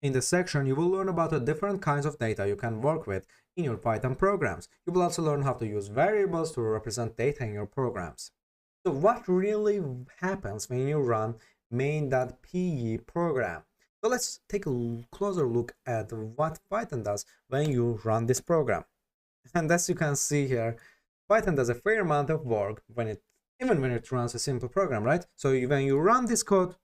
In this section, you will learn about the different kinds of data you can work with in your Python programs. You will also learn how to use variables to represent data in your programs. So what really happens when you run main.py program? So let's take a closer look at what Python does when you run this program. And as you can see here, Python does a fair amount of work even when it runs a simple program, right? So when you run this code,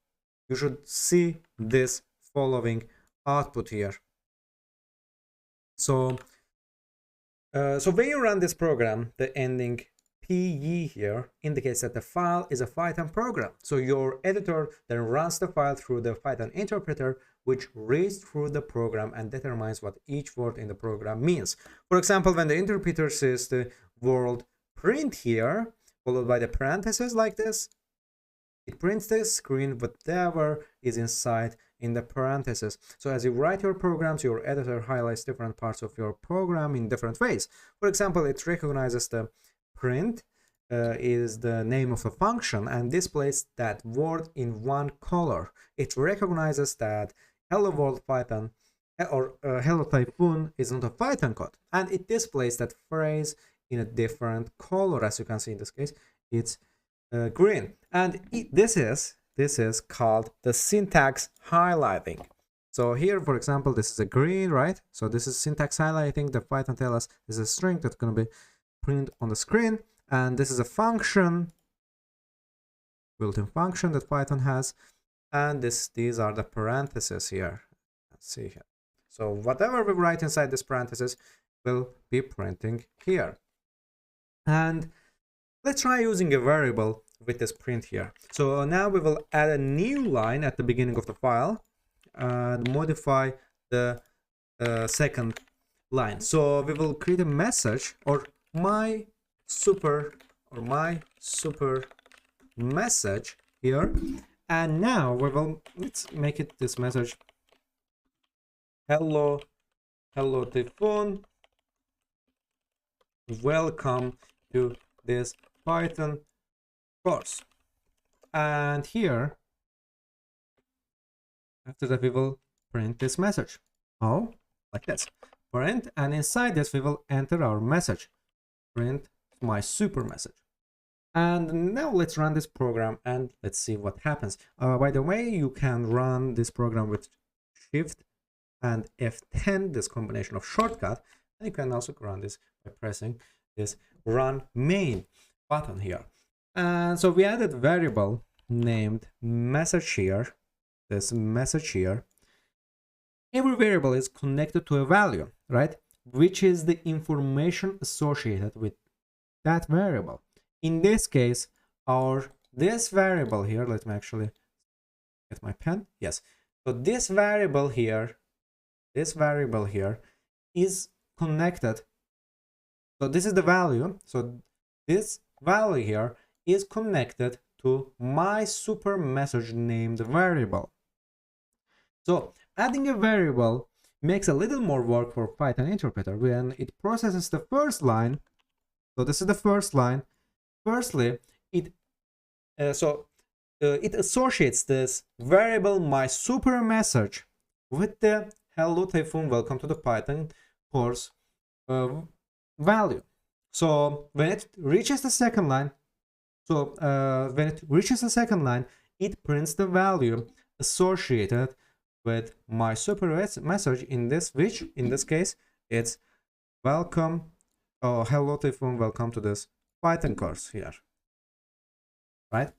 you should see this following output here. So when you run this program, the ending PE here indicates that the file is a Python program. So your editor then runs the file through the Python interpreter, which reads through the program and determines what each word in the program means. For example, when the interpreter says the word print here, followed by the parentheses like this, it prints the screen whatever is inside in the parentheses. So as you write your programs, your editor highlights different parts of your program in different ways. For example, it recognizes the print is the name of a function and displays that word in one color. It recognizes that hello world Python or hello typhoon is not a Python code, and it displays that phrase in a different color. As you can see in this case, it's green, and this is called the syntax highlighting. So here, for example, this is a green, right? So this is syntax highlighting. The Python tells us this is a string that's going to be print on the screen, and this is a function, built-in function that Python has, and these are the parentheses here. Let's see here. So whatever we write inside this parentheses will be printing here. And let's try using a variable with this print here. So now we will add a new line at the beginning of the file and modify the second line. So we will create a message, or my super message here, and now let's make it this message: hello typhoon, welcome to this Python course. And here, after that, we will print this message. Oh, like this. Print, and inside this we will enter our message. Print my super message. And now let's run this program and let's see what happens. By the way, you can run this program with Shift and F10, this combination of shortcut, and you can also run this by pressing this run main button here. And so we added variable named message here, this message here. Every variable is connected to a value, right? Which is the information associated with that variable. In this case, this variable here, let me actually get my pen. Yes. So this variable here is connected. So this is the value. So this value here is connected to my super message named variable. So adding a variable makes a little more work for Python interpreter when it processes the first line. So this is the first line. Firstly, it associates this variable my super message with the hello typhoon, welcome to the Python course value. So when it reaches the second line, it prints the value associated with my super message, in this case it's welcome, hello typhoon, welcome to this Python course here, right?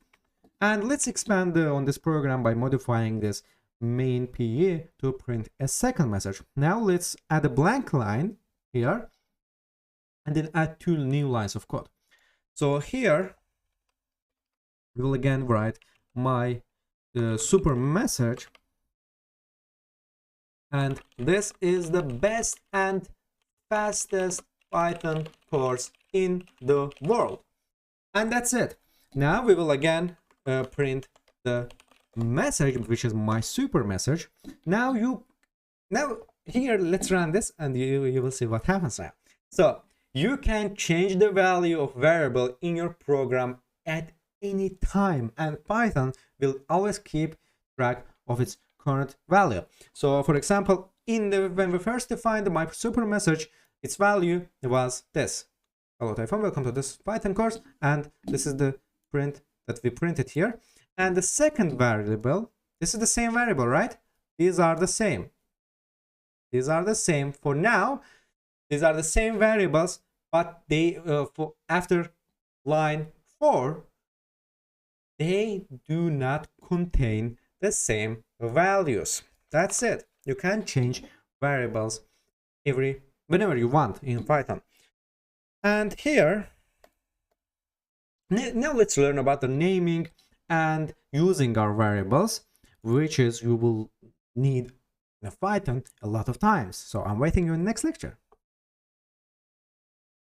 And let's expand on this program by modifying this main.py to print a second message. Now let's add a blank line here and then add 2 new lines of code. So here we will again write my super message, and this is the best and fastest Python course in the world. And that's it. Now we will again print the message, which is my super message. Now here, let's run this and you will see what happens now. So you can change the value of variable in your program at any time, and Python will always keep track of its current value. So for example, when we first defined my super message, its value was this. Hello Typhon, welcome to this Python course, and this is the print that we printed here. And the second variable, this is the same variable, right? These are the same. These are the same for now. These are the same variables, but they for after line 4, they do not contain the same values. That's it. You can change variables whenever you want in Python. And here, now let's learn about the naming and using our variables, which is you will need in Python a lot of times. So I'm waiting you in the next lecture.